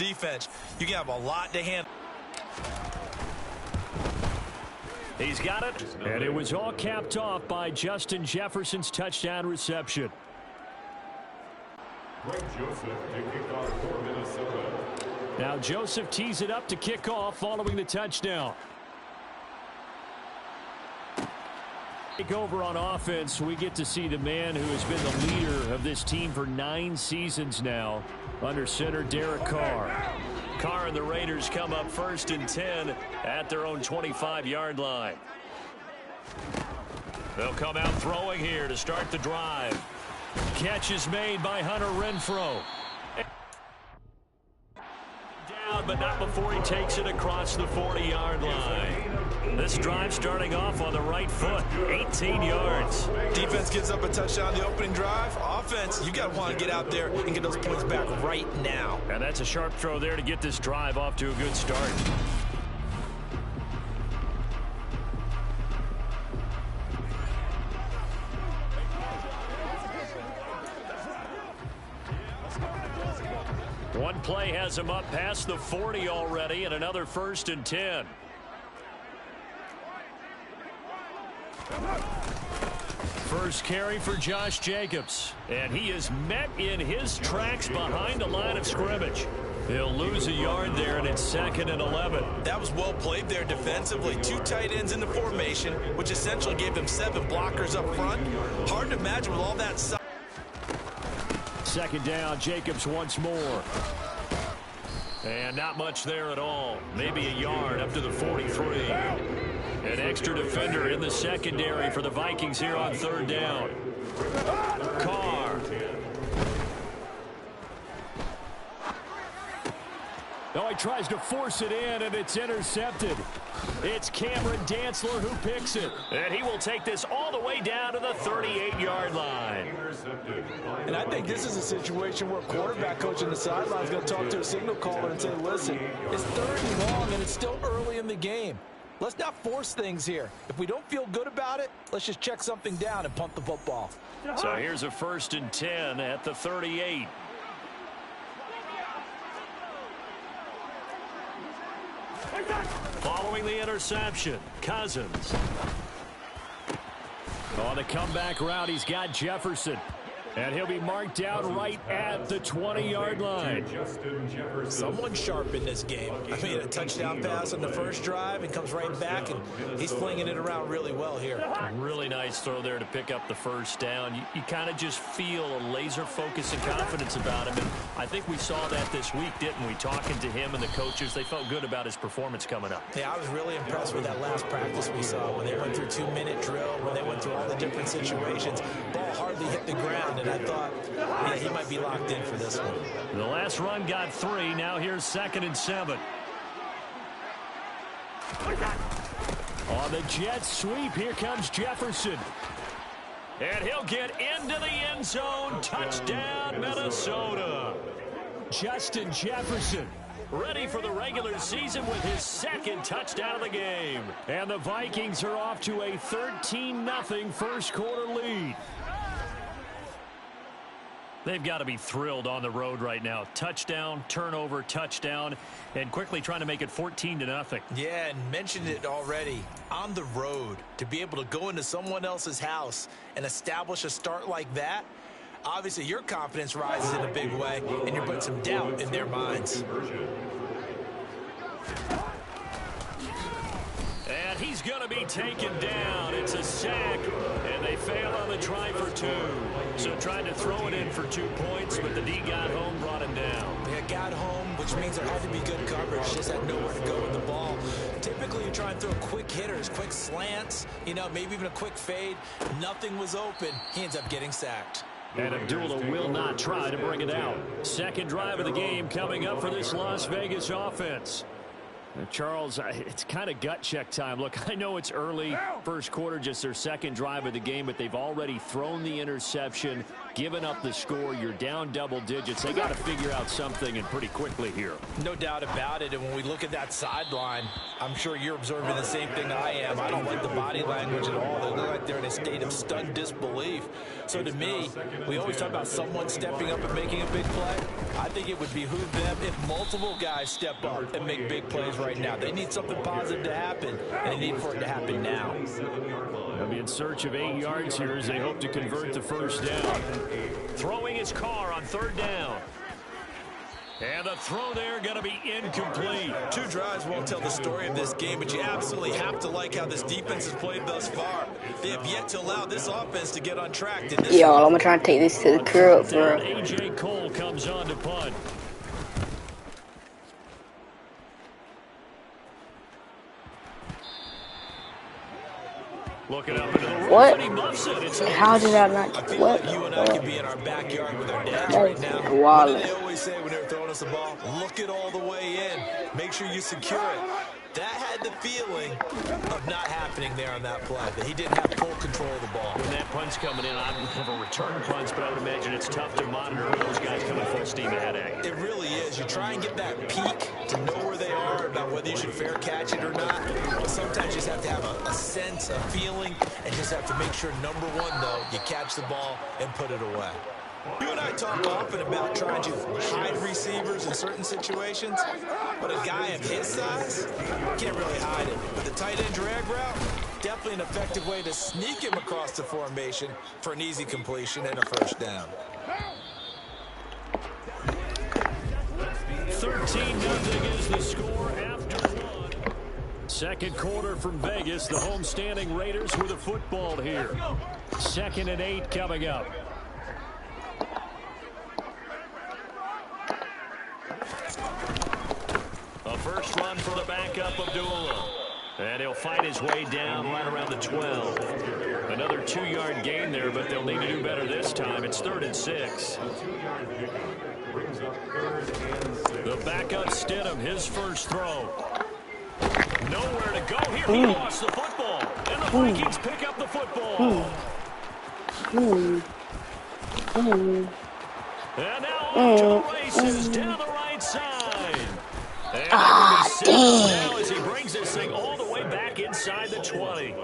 defense, you can have a lot to handle. He's got it, and it was all capped off by Justin Jefferson's touchdown reception. Now Joseph tees it up to kick off following the touchdown. Take over on offense, we get to see the man who has been the leader of this team for 9 seasons now, under center Derek Carr. Carr and the Raiders come up 1st and 10 at their own 25-yard line. They'll come out throwing here to start the drive. Catch is made by Hunter Renfrow. Down, but not before he takes it across the 40-yard line. This drive starting off on the right foot, 18 yards. Defense gives up a touchdown the opening drive. Offense, you got to want to get out there and get those points back right now. And that's a sharp throw there to get this drive off to a good start. One play has him up past the 40 already, and another 1st and 10. First carry for Josh Jacobs, and he is met in his tracks behind the line of scrimmage. He'll lose a yard there, and it's 2nd and 11. That was well played there defensively. 2 tight ends in the formation, which essentially gave them 7 blockers up front. Hard to imagine with all that size. 2nd down, Jacobs once more. And not much there at all. Maybe a yard up to the 43. An extra defender in the secondary for the Vikings here on 3rd down. Carr. Oh, he tries to force it in, and it's intercepted. It's Cameron Dantzler who picks it. And he will take this all the way down to the 38-yard line. And I think this is a situation where quarterback coach on the sideline is going to talk to a signal caller and say, listen, it's 3rd and long, and it's still early in the game. Let's not force things here. If we don't feel good about it, let's just check something down and punt the football. So here's a 1st and 10 at the 38. Following the interception, Cousins. On the comeback route, he's got Jefferson. And he'll be marked down right at the 20-yard line. Someone sharp in this game. I mean, a touchdown pass on the first drive and comes right back, and he's flinging it around really well here. A really nice throw there to pick up the 1st down. You kind of just feel a laser focus and confidence about him. And I think we saw that this week, didn't we? Talking to him and the coaches, they felt good about his performance coming up. Yeah, I was really impressed with that last practice we saw when they went through 2-minute drill, when they went through all the different situations. Ball hardly hit the ground. And I thought, yeah, he might be locked in for this one. The last run got 3. Now here's 2nd and 7. On the jet sweep, here comes Jefferson. And he'll get into the end zone. Touchdown, Minnesota. Justin Jefferson ready for the regular season with his 2nd touchdown of the game. And the Vikings are off to a 13-0 first quarter lead. They've got to be thrilled on the road right now. Touchdown, turnover, touchdown, and quickly trying to make it 14-0. Yeah, and mentioned it already. On the road, to be able to go into someone else's house and establish a start like that, obviously your confidence rises in a big way, and you're putting some doubt in their minds. And he's going to be taken down. It's a sack, and they fail on the try for 2. So tried to throw it in for 2 points, but the D got home, brought him down. Yeah, got home, which means there had to be good coverage. Just had nowhere to go with the ball. Typically, you try and throw quick hitters, quick slants, you know, maybe even a quick fade. Nothing was open. He ends up getting sacked. And Abdullah will not try to bring it out. 2nd drive of the game coming up for this Las Vegas offense. Charles, it's kind of gut check time. Look, I know it's early, first quarter, just their 2nd drive of the game, but they've already thrown the interception, given up the score. You're down double digits. They got to figure out something, and pretty quickly here. No doubt about it, and when we look at that sideline, I'm sure you're observing the same thing I am. I don't like the body language at all. They look like they're in a state of stunned disbelief. So to me, we always talk about someone stepping up and making a big play. I think it would behoove them if multiple guys step up and make big plays right now. They need something positive to happen, and they need for it to happen now. They'll be in search of 8 yards here as they hope to convert the first down. Throwing his car on 3rd down. And the throw there going to be incomplete. 2 drives won't tell the story of this game, but you absolutely have to like how this defense has played thus far. They have yet to allow this offense to get on track. Yo, I'm going to try and take this to the curb, bro. A.J. Cole comes on to punt. Looking up into the roof, what? And he muffs it. How did I not? I feel what? like you and I could be in our backyard with our dads That right is now. wild. What do they always say when they're throwing us the ball? Look it all the way in. Make sure you secure it. That had the feeling of not happening there on that play, that he didn't have full control of the ball. When that punt's coming in, I don't have a return punch, but I would imagine it's tough to monitor those guys coming full steam ahead. It really is. You try and get that peek to know where they are, about whether you should fair catch it or not. But sometimes you just have to have a sense, a feeling, and just have to make sure, number one, though, you catch the ball and put it away. You and I talk often about trying to hide receivers in certain situations, but a guy of his size can't really hide it. With the tight end drag route, definitely an effective way to sneak him across the formation for an easy completion and a first down. 13-0 is the score after 1. Second quarter from Vegas. The homestanding Raiders with the football here. 2nd and 8 coming up. A first run for the backup, Abdullah. And he'll fight his way down right around the 12. Another 2-yard gain there, but they'll need to do better this time. It's 3rd and 6. The backup Stidham, his first throw. Nowhere to go here. He lost the football. And the Vikings pick up the football. And now off to the races down the right side. And now as he brings this thing all the way back inside the 20.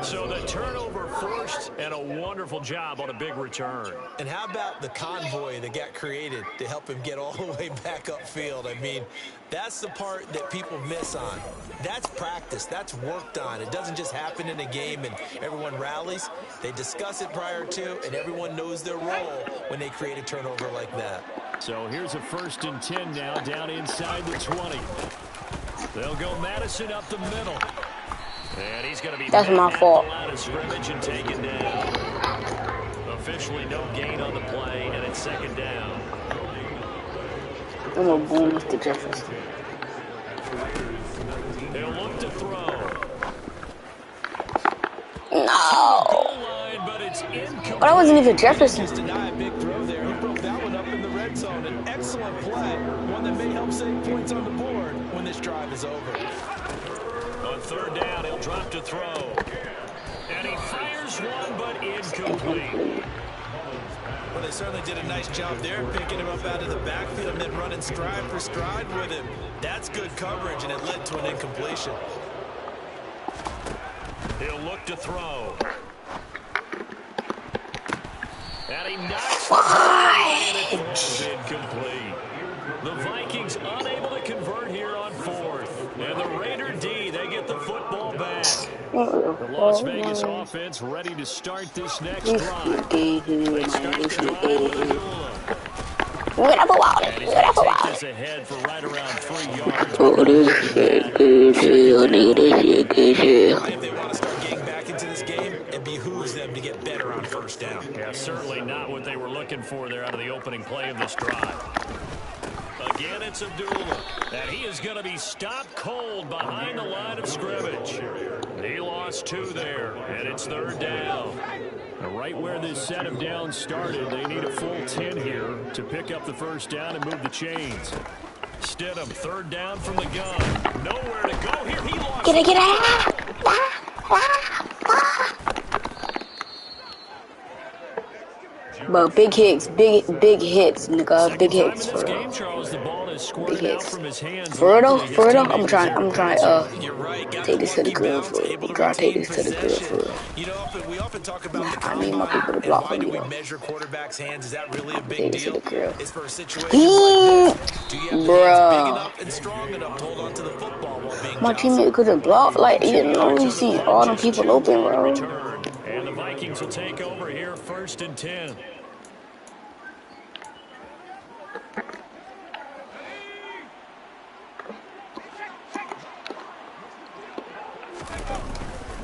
So the turnover forced, and a wonderful job on a big return. And how about the convoy that got created to help him get all the way back upfield? I mean, that's the part that people miss on. That's practice. That's worked on. It doesn't just happen in a game and everyone rallies. They discuss it prior to, and everyone knows their role when they create a turnover like that. So here's a 1st and 10 now, down inside the 20. They'll go Madison up the middle. And he's going to be that's my fault. Out of scrimmage and taken down. Officially no gain on the play, and it's 2nd down. I'm going to boom Mr. Jefferson. They'll look to throw. No. Line, but it's incomplete. But I wasn't even Jefferson. Just deny a big throw there. He broke that one up in the red zone. An excellent play, one that may help save points on the board when this drive is over. On 3rd down, he'll drop to throw. And he fires one, but incomplete. Well, they certainly did a nice job there, picking him up out of the backfield and then running stride for stride with him. That's good coverage, and it led to an incompletion. He'll look to throw. And he knocks it, and it falls incomplete. The Vikings unable to convert here on 4th. And the Raider D, they get the football back. The Las Vegas offense ready to start this next drive. They start the drive with Abdullah. And he's going to take this ahead for right around 3 yards. If they want to start getting back into this game, it behooves them to get better on 1st down. Yeah, certainly not what they were looking for there out of the opening play of this drive. Again, it's Abdullah. And he is going to be stopped cold behind the line of scrimmage. He lost 2 there, and it's 3rd down. Right where this set of downs started, they need a full 10 here to pick up the first down and move the chains. Stidham, 3rd down from the gun. Nowhere to go here. He lost. Get out. But big hits, big hits, nigga, big Second time hits in for this real. game, Charles, the ball has Big squirted out hits. from his hands. For real though, Luckily, his I'm teammate was trying, there to pass him. You're right. Got take the this to the lucky grill bounce, for real. able to Try to take retain this to the grill possession. for real. You know, we often talk about the I need my combine people to and block why for do me we though. measure quarterbacks' hands? Is that really a big Take this to deal? the grill. It's for situations like this. Do you have the hands big Bruh. enough and strong enough to hold on to the football while being My jostled? teammate couldn't block. Like, 2 you know, yards you on the see play, all them just people 2 open, on the bro. return. And the Vikings will take over here, 1st and 10.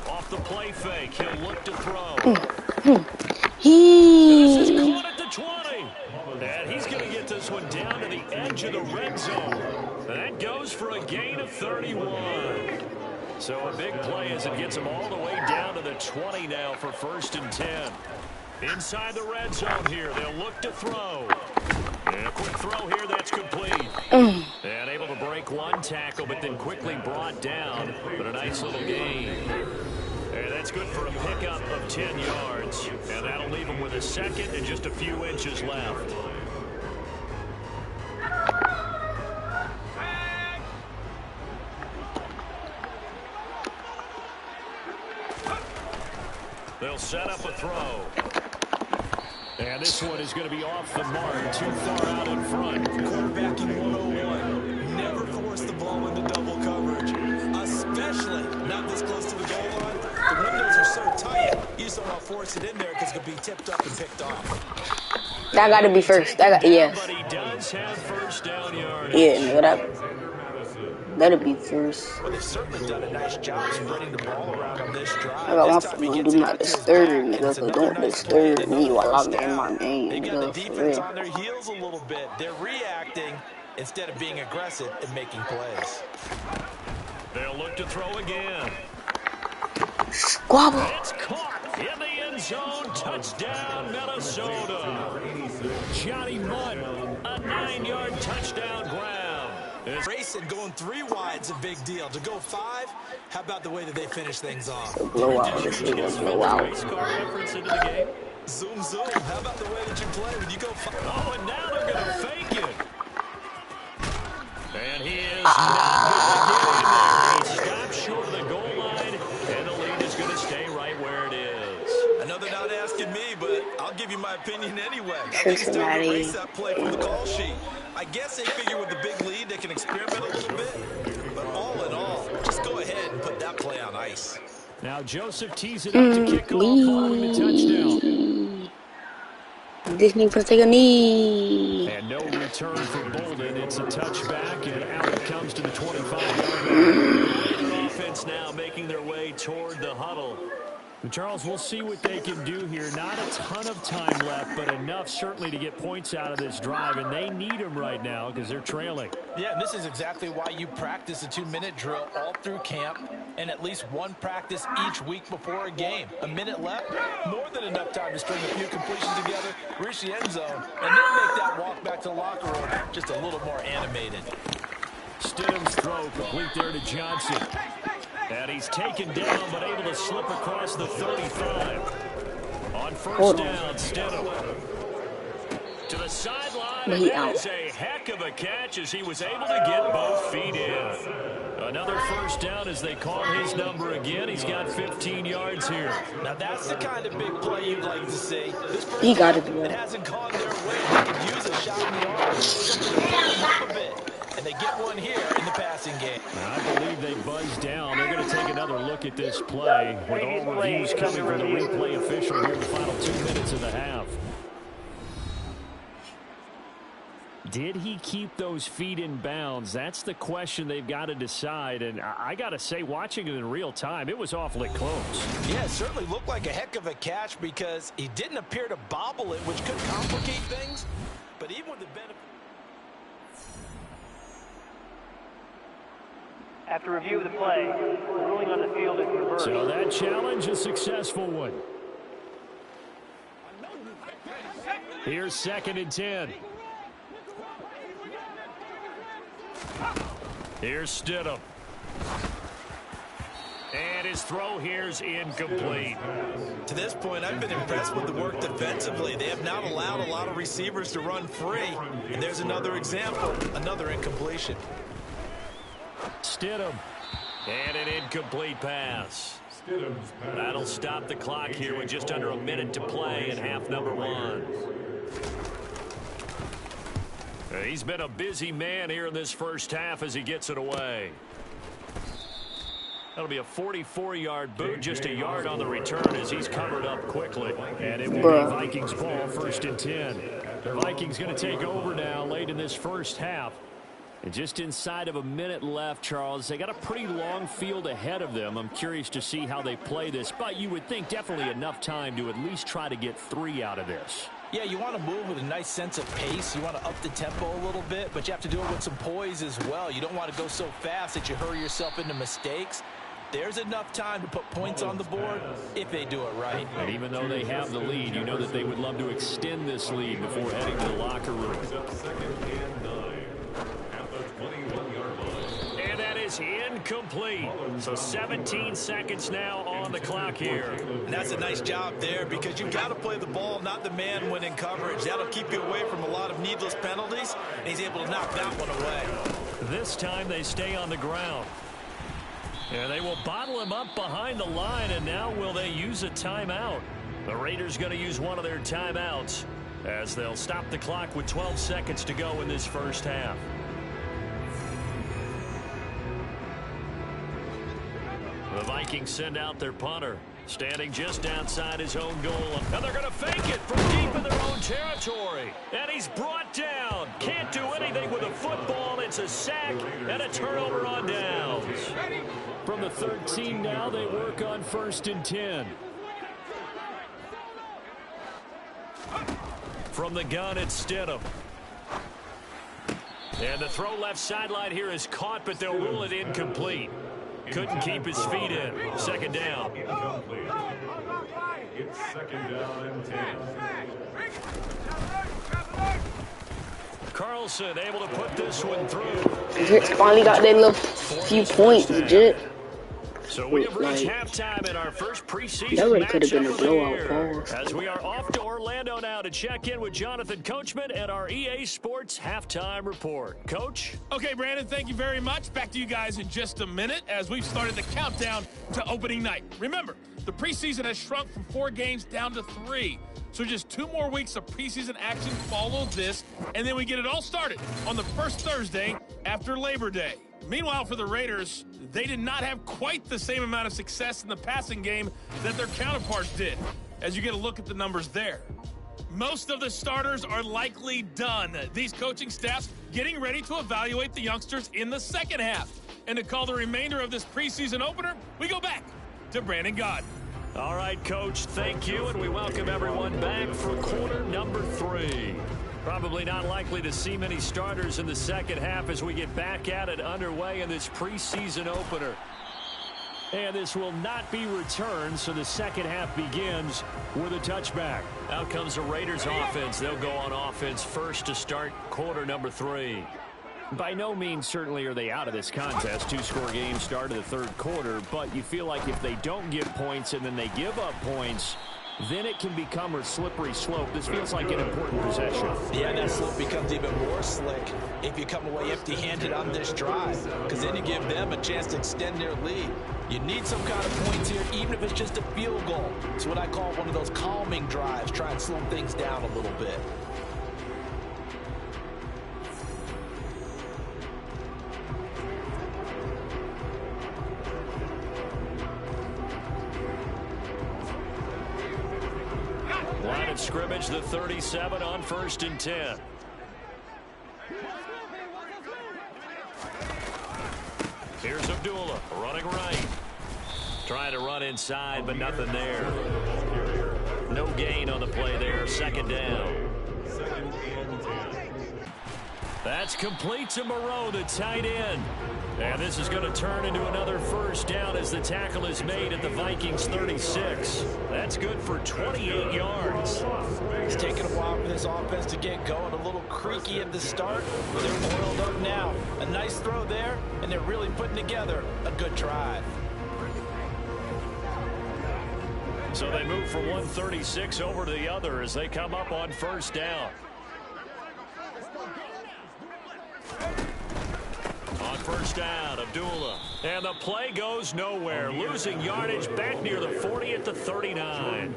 Off the play fake, he'll look to throw. This is caught at the 20. And he's going to get this one down to the edge of the red zone. That goes for a gain of 31. So a big play as it gets him all the way down to the 20 now for 1st and 10. Inside the red zone here, they'll look to throw. And a quick throw here, that's complete. And able to break one tackle, but then quickly brought down. But a nice little gain. And that's good for a pickup of 10 yards. And that'll leave him with a second and just a few inches left. They'll set up a throw. And this one is going to be off the mark, too far out in front. Quarterbacking 101. Never force the ball into double coverage, especially not this close to the goal line. The windows are so tight, you just don't want to force it in there because it could be tipped up and picked off. That gotta be first. That got, yes. But he does have first down yardage. Yeah, nigga, that'll be first. Well, they've certainly done a nice job spreading the ball around on this drive. I got my This time he phone, gets do it not out to his disturb, back, and nigga, it's so another don't nice play and disturb me another while first I'm in my down. game, They got the nigga, for defense real. on their heels a little bit. They're reacting instead of being aggressive and making plays. They'll look to throw again. Squabble. It's caught in the end zone. Touchdown, Minnesota. Johnny Mudd, a 9-yard touchdown ground. Racing going 3 wide's a big deal. To go 5, how about the way that they finish things off? A blowout. This is a blowout. Race car reference into the game. Zoom, zoom. How about the way that you play when you go 5? Oh, and now they're going to fake it. And he is not going to get in there. He stops short of the goal line, and the lead is going to stay right where it is. I know they're not asking me, but I'll give you my opinion anyway. I think it's time to erase that play from the call sheet. I guess they figure with the big lead they can experiment a little bit. But all in all, just go ahead and put that play on ice. Now Joseph tees it up to kick off following the touchdown. This nigga supposed to take a knee. And no return for Bolden. It's a touchback, and out it comes to the 25-yard line. The Raider offense now making their way toward the huddle. Charles, we'll see what they can do here. Not a ton of time left, but enough certainly to get points out of this drive, and they need them right now because they're trailing. Yeah, and this is exactly why you practice a 2-minute drill all through camp and at least one practice each week before a game. A minute left, more than enough time to string a few completions together, reach the end zone, and then make that walk back to the locker room just a little more animated. Stidham's throw complete there to Johnson. And he's taken down, but able to slip across the 35. On first down, Stidham. To the sideline, and that is a heck of a catch as he was able to get both feet in. Another first down as they call his number again. He's got 15 yards here. Now that's the kind of big play you'd like to see. This first He got it. It hasn't gone their way. They could use a shot in the arm. Something to pull them up a bit. And they get one here in the passing game. I believe they buzzed down. They're going to take another look at this play with all reviews coming from the replay official here in the final 2 minutes of the half. Did he keep those feet in bounds? That's the question they've got to decide. And I got to say, watching it in real time, it was awfully close. Yeah, it certainly looked like a heck of a catch because he didn't appear to bobble it, which could complicate things. But even with the benefit... After review of the play, the ruling on the field is reversed. So that challenge, a successful one. Here's 2nd and 10. Here's Stidham. And his throw here's incomplete. To this point, I've been impressed with the work defensively. They have not allowed a lot of receivers to run free. And there's another example, another incompletion. Stidham. And an incomplete pass. That'll stop the clock here with just under a minute to play in half number 1. He's been a busy man here in this first half as he gets it away. That'll be a 44-yard boot, just a yard on the return as he's covered up quickly. And it will be Vikings ball, 1st and 10. The Vikings going to take over now late in this first half. And just inside of a minute left, Charles. They got a pretty long field ahead of them. I'm curious to see how they play this, but you would think definitely enough time to at least try to get 3 out of this. Yeah, you want to move with a nice sense of pace. You want to up the tempo a little bit, but you have to do it with some poise as well. You don't want to go so fast that you hurry yourself into mistakes. There's enough time to put points on the board if they do it right. And even though they have the lead, you know that they would love to extend this lead before heading to the locker room. And that is incomplete. So 17 seconds now on the clock here. And that's a nice job there because you've got to play the ball, not the man when in coverage. That'll keep you away from a lot of needless penalties, and he's able to knock that one away. This time they stay on the ground. And they will bottle him up behind the line, and now will they use a timeout? The Raiders going to use one of their timeouts as they'll stop the clock with 12 seconds to go in this first half. The Vikings send out their punter, standing just outside his own goal. And they're going to fake it from deep in their own territory. And he's brought down. Can't do anything with a football. It's a sack and a turnover on downs. From the 13 now, they work on 1st and 10. From the gun, it's Stidham. And the throw left sideline here is caught, but they'll rule it incomplete. Couldn't keep his feet in. 2nd down. It's 2nd down and 10. Carlson able to put this one through. Jits finally got their little few points, legit. So we have reached halftime in our first preseason that really could have been a matchup of the blowout year. pause. As we are off to Orlando now to check in with Jonathan Coachman and our EA Sports halftime report. Coach? Okay, Brandon, thank you very much. Back to you guys in just a minute as we've started the countdown to opening night. Remember, the preseason has shrunk from 4 games down to 3. So just 2 more weeks of preseason action follow this, and then we get it all started on the first Thursday after Labor Day. Meanwhile, for the Raiders, they did not have quite the same amount of success in the passing game that their counterparts did, as you get a look at the numbers there. Most of the starters are likely done. These coaching staffs getting ready to evaluate the youngsters in the second half. And to call the remainder of this preseason opener, we go back to Brandon Gaudin. All right, Coach, thank you, and we welcome everyone back for quarter number 3. Probably not likely to see many starters in the second half as we get back at it underway in this preseason opener. And this will not be returned, so the second half begins with a touchback. Out comes the Raiders offense. They'll go on offense first to start quarter number 3. By no means certainly are they out of this contest. 2-score game start of the 3rd quarter, but you feel like if they don't get points and then they give up points, then it can become a slippery slope. This feels like an important possession. Yeah, that slope becomes even more slick if you come away empty-handed on this drive, because then you give them a chance to extend their lead. You need some kind of points here, even if it's just a field goal. It's what I call one of those calming drives. Try and slow things down a little bit. Line of scrimmage, the 37 on 1st and 10. Here's Abdullah running right. Trying to run inside, but nothing there. No gain on the play there. 2nd down. That's complete to Moreau, the tight end. And this is going to turn into another first down as the tackle is made at the Vikings 36. That's good for 28 yards. It's taken a while for this offense to get going. A little creaky at the start, but they're oiled up now. A nice throw there, and they're really putting together a good drive. So they move from 136 over to the other as they come up on first down. On first down, Abdullah. And the play goes nowhere. Losing yardage back near the 40 at the 39.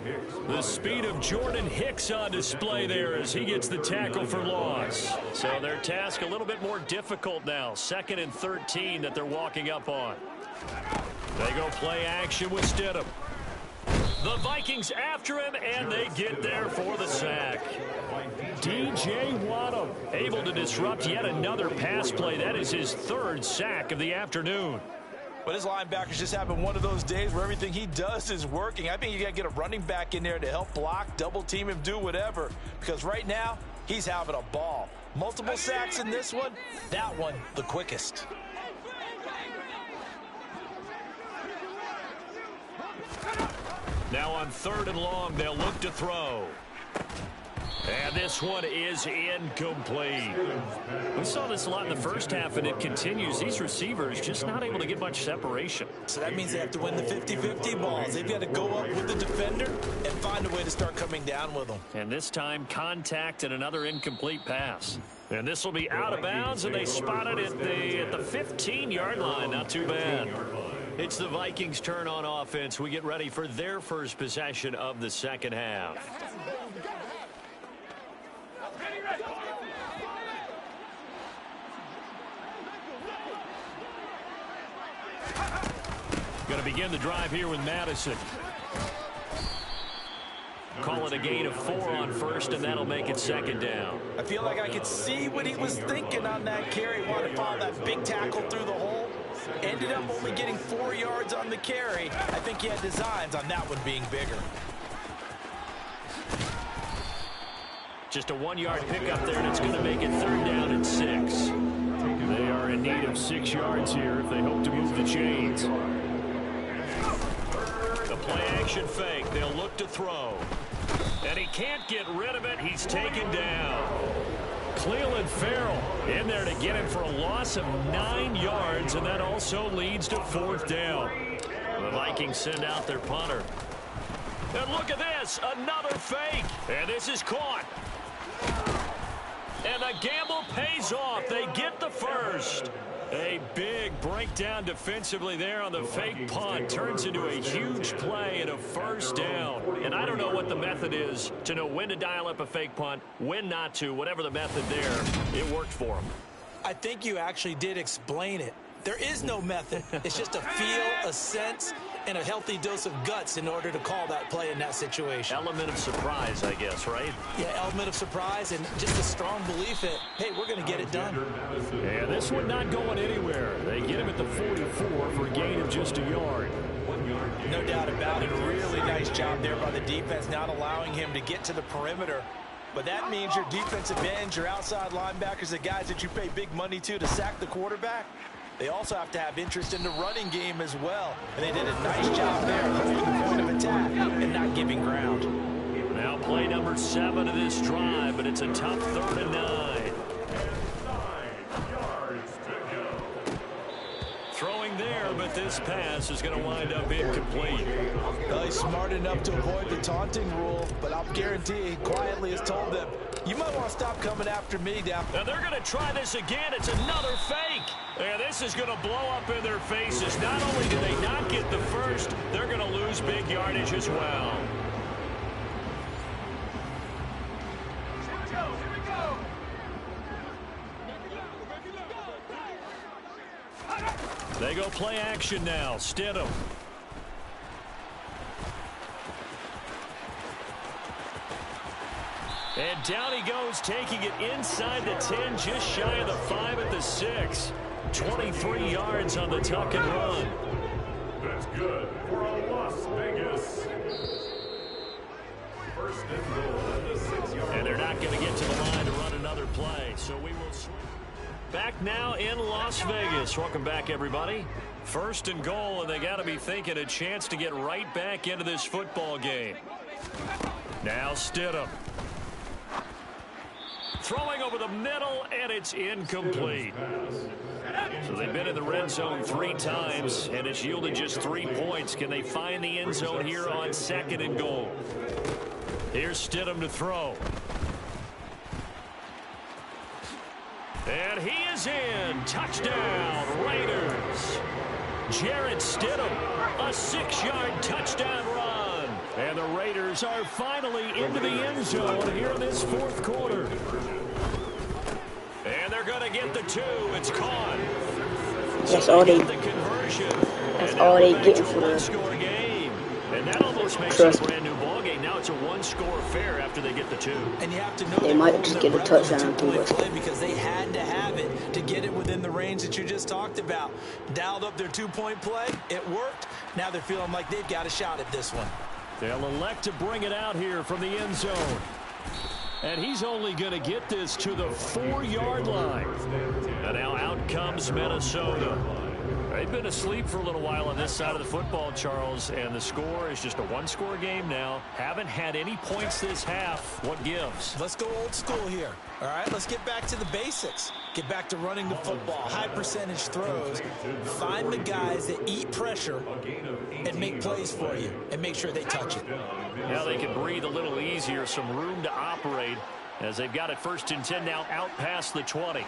The speed of Jordan Hicks on display there as he gets the tackle for loss. So their task a little bit more difficult now. 2nd and 13 that they're walking up on. They go play action with Stidham. The Vikings after him, and they get there for the sack. DJ Waddle able to disrupt yet another pass play. That is his 3rd sack of the afternoon. But his linebackers just having one of those days where everything he does is working. I think you got to get a running back in there to help block, double team him, do whatever. Because right now, he's having a ball. Multiple sacks in this one. That one, the quickest. Now on 3rd and long, they'll look to throw. And this one is incomplete. We saw this a lot in the first half, and it continues. These receivers just not able to get much separation. So that means they have to win the 50-50 balls. They've got to go up with the defender and find a way to start coming down with them. And this time, contact and another incomplete pass. And this will be out of bounds, and they spot it at the 15-yard line. Not too bad. It's the Vikings' turn on offense. We get ready for their first possession of the second half. Going to begin the drive here with Madison. Call it a gain of 4 on first, and that'll make it 2nd down. I feel like I could see what he was thinking on that carry. Wanted to follow that big tackle through the hole. Ended up only getting 4 yards on the carry. I think he had designs on that one being bigger. Just a 1-yard pickup there, and it's going to make it 3rd down and 6. They are in need of 6 yards here if they hope to move the chains. The play-action fake. They'll look to throw. And he can't get rid of it. He's taken down. Cleveland Farrell in there to get him for a loss of 9 yards, and that also leads to 4th down. The Vikings send out their punter. And look at this, another fake. And this is caught. And the gamble pays off. They get the first. A big breakdown defensively there on the fake punt. Turns into a huge play and a 1st down. And I don't know what the method is to know when to dial up a fake punt, when not to. Whatever the method there, it worked for them. I think you actually did explain it. There is no method. It's just a feel, a sense, and a healthy dose of guts in order to call that play in that situation. Element of surprise, I guess, right? Yeah, element of surprise and just a strong belief that, hey, we're going to get it done. Yeah, this one not going anywhere. They get him at the 44 for a gain of just a yard. No doubt about it. A really nice job there by the defense, not allowing him to get to the perimeter. But that means your defensive ends, your outside linebackers, the guys that you pay big money to sack the quarterback, they also have to have interest in the running game as well. And they did a nice job there holding the point of attack and not giving ground. Now play number 7 of this drive, but it's a tough 3rd and 9. Throwing there, but this pass is going to wind up incomplete. Well, he's smart enough to avoid the taunting rule, but I'll guarantee he quietly has told them, you might want to stop coming after me down. Now they're going to try this again. It's another fake. And this is going to blow up in their faces. Not only do they not get the first, they're going to lose big yardage as well. They go play action now. Stidham. And down he goes, taking it inside the 10, just shy of the 5 at the 6. 23 yards on the tuck and run. That's good for a Las Vegas. First and goal at the 6-yard line. And they're not going to get to the line to run another play, so we will swing. Back now in Las Vegas. Welcome back, everybody. 1st and goal, and they got to be thinking a chance to get right back into this football game. Now Stidham. throwing over the middle, and it's incomplete. So they've been in the red zone 3 times, and it's yielded just 3 points. Can they find the end zone here on 2nd and goal? Here's Stidham to throw. And he is in. Touchdown, Raiders. Jarrett Stidham, a 6-yard touchdown run. And the Raiders are finally into the end zone here in this 4th quarter. And they're going to get the 2. It's caught. That's all they. The conversion. That's all they getting for the one-score game. And that almost makes it a brand new ball game. Now it's a 1-score affair after they get the 2. And you have to know They might just get a touchdown too. Because they had to have it to get it within the range that you just talked about. Dialed up their 2-point play. It worked. Now they're feeling like they've got a shot at this one. They'll elect to bring it out here from the end zone. And he's only going to get this to the 4-yard line. And now out comes Minnesota. They've been asleep for a little while on this side of the football, Charles, and the score is just a 1-score game now. Haven't had any points this half. What gives? Let's go old school here. All right, let's get back to the basics. Get back to running the football, high percentage throws. Find the guys that eat pressure and make plays for you and make sure they touch it. Now they can breathe a little easier, some room to operate as they've got it 1st and 10 now out past the 20.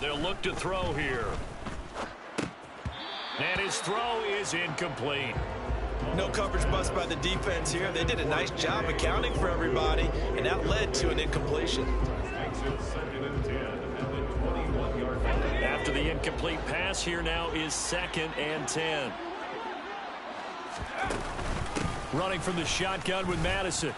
They'll look to throw here. And his throw is incomplete. No coverage bust by the defense here. They did a nice job accounting for everybody, and that led to an incompletion. After the incomplete pass, here now is 2nd and 10. Running from the shotgun with Madison.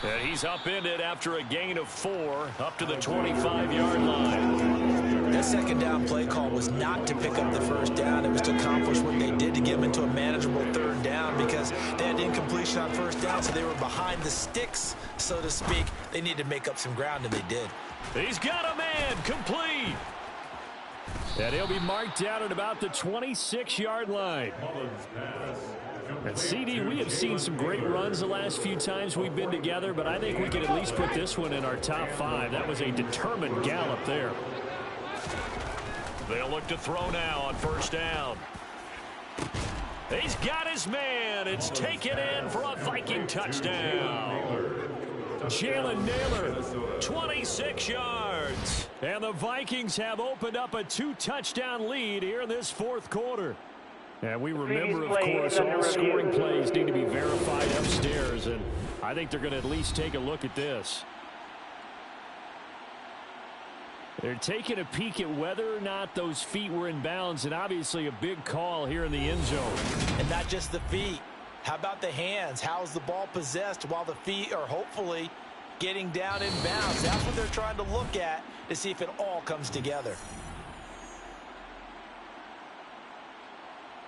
And he's upended after a gain of 4 up to the 25-yard line. That 2nd down play call was not to pick up the 1st down. It was to accomplish what they did to get them into a manageable 3rd down because they had incompletion on 1st down, so they were behind the sticks, so to speak. They needed to make up some ground, and they did. He's got a man complete. And he'll be marked down at about the 26-yard line. And CD, we have seen some great runs the last few times we've been together, but I think we can at least put this one in our top 5. That was a determined gallop there. They'll look to throw now on 1st down. He's got his man. It's taken in for a Viking touchdown. Jalen Naylor, 26 yards. And the Vikings have opened up a 2-touchdown lead here in this 4th quarter. And we remember, of course, all scoring plays need to be verified upstairs, and I think they're going to at least take a look at this. They're taking a peek at whether or not those feet were in bounds, and obviously a big call here in the end zone. And not just the feet. How about the hands? How's the ball possessed while the feet are hopefully getting down in bounds? That's what they're trying to look at to see if it all comes together.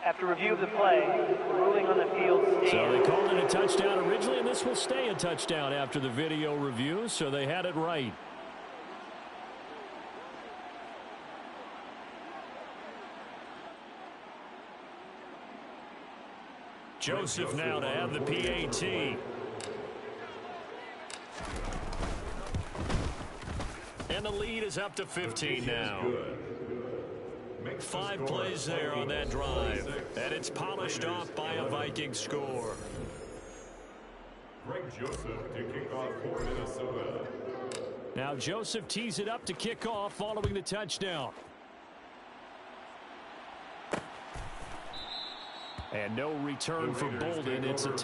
After review of the play, the ruling on the field stands. So they called it a touchdown originally, and this will stay a touchdown after the video review, so they had it right. Joseph now to have the PAT. And the lead is up to 15 now. 5 plays there on that drive. And it's polished off by a Viking score. Greg Joseph to kick off for Minnesota. Now Joseph tees it up to kick off following the touchdown. And no return for Bolden. It's a